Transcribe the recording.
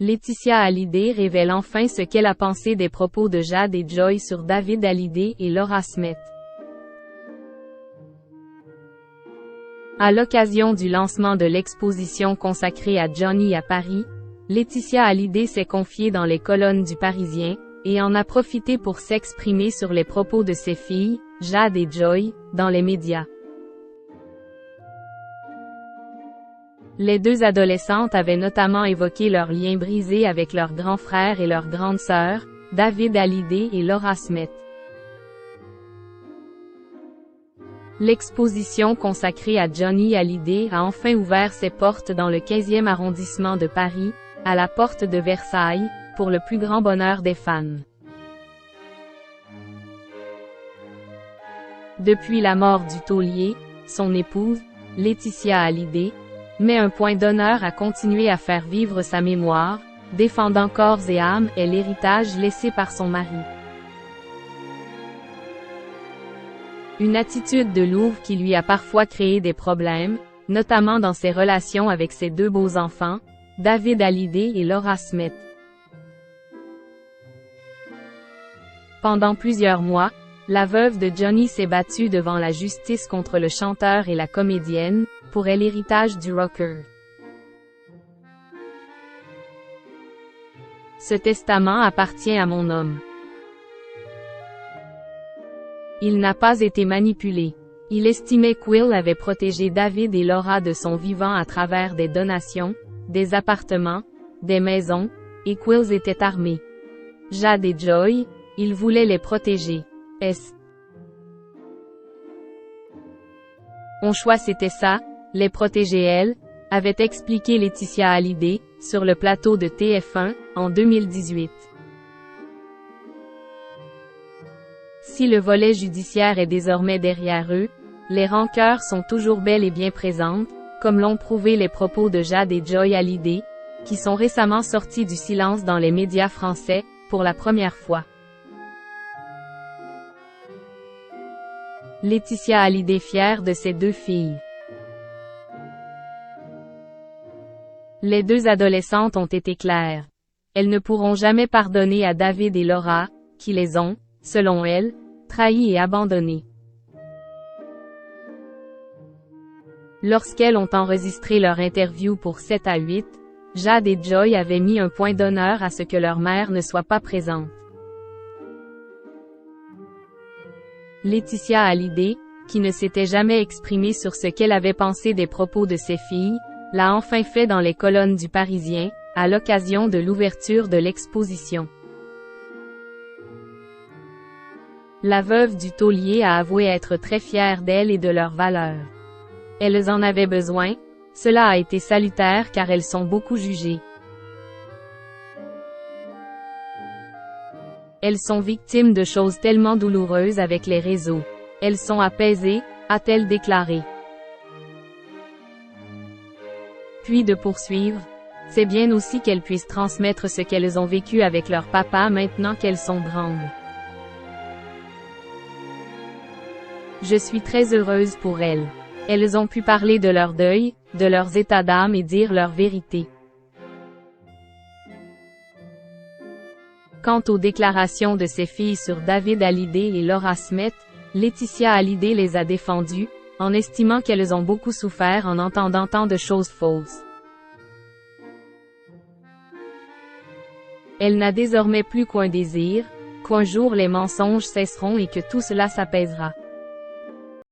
Laetitia Hallyday révèle enfin ce qu'elle a pensé des propos de Jade et Joy sur David Hallyday et Laura Smith. À l'occasion du lancement de l'exposition consacrée à Johnny à Paris, Laetitia Hallyday s'est confiée dans les colonnes du Parisien, et en a profité pour s'exprimer sur les propos de ses filles, Jade et Joy, dans les médias. Les deux adolescentes avaient notamment évoqué leur lien brisé avec leur grand frère et leur grande sœur, David Hallyday et Laura Smith. L'exposition consacrée à Johnny Hallyday a enfin ouvert ses portes dans le 15e arrondissement de Paris, à la porte de Versailles, pour le plus grand bonheur des fans. Depuis la mort du taulier, son épouse, Laetitia Hallyday, met un point d'honneur à continuer à faire vivre sa mémoire, défendant corps et âme et l'héritage laissé par son mari. Une attitude de louve qui lui a parfois créé des problèmes, notamment dans ses relations avec ses deux beaux enfants, David Hallyday et Laura Smith. Pendant plusieurs mois, la veuve de Johnny s'est battue devant la justice contre le chanteur et la comédienne, pour l'héritage du rocker. Ce testament appartient à mon homme. Il n'a pas été manipulé. Il estimait qu'Will avait protégé David et Laura de son vivant à travers des donations, des appartements, des maisons, et qu'Will était armé. Jade et Joy, il voulait les protéger. Mon choix c'était ça, les protéger elles, avait expliqué Laetitia Hallyday, sur le plateau de TF1, en 2018. Si le volet judiciaire est désormais derrière eux, les rancœurs sont toujours bel et bien présentes, comme l'ont prouvé les propos de Jade et Joy Hallyday, qui sont récemment sortis du silence dans les médias français, pour la première fois. Laetitia Hallyday fière de ses deux filles. Les deux adolescentes ont été claires. Elles ne pourront jamais pardonner à David et Laura, qui les ont, selon elles, trahis et abandonnés. Lorsqu'elles ont enregistré leur interview pour 7 à 8, Jade et Joy avaient mis un point d'honneur à ce que leur mère ne soit pas présente. Laetitia Hallyday, qui ne s'était jamais exprimée sur ce qu'elle avait pensé des propos de ses filles, l'a enfin fait dans les colonnes du Parisien, à l'occasion de l'ouverture de l'exposition. La veuve du taulier a avoué être très fière d'elles et de leurs valeurs. Elles en avaient besoin, cela a été salutaire car elles sont beaucoup jugées. Elles sont victimes de choses tellement douloureuses avec les réseaux. Elles sont apaisées, a-t-elle déclaré. Puis de poursuivre, c'est bien aussi qu'elles puissent transmettre ce qu'elles ont vécu avec leur papa maintenant qu'elles sont grandes. Je suis très heureuse pour elles. Elles ont pu parler de leur deuil, de leurs états d'âme et dire leur vérité. Quant aux déclarations de ses filles sur David Hallyday et Laura Smith, Laetitia Hallyday les a défendues, en estimant qu'elles ont beaucoup souffert en entendant tant de choses fausses. Elle n'a désormais plus qu'un désir, qu'un jour les mensonges cesseront et que tout cela s'apaisera.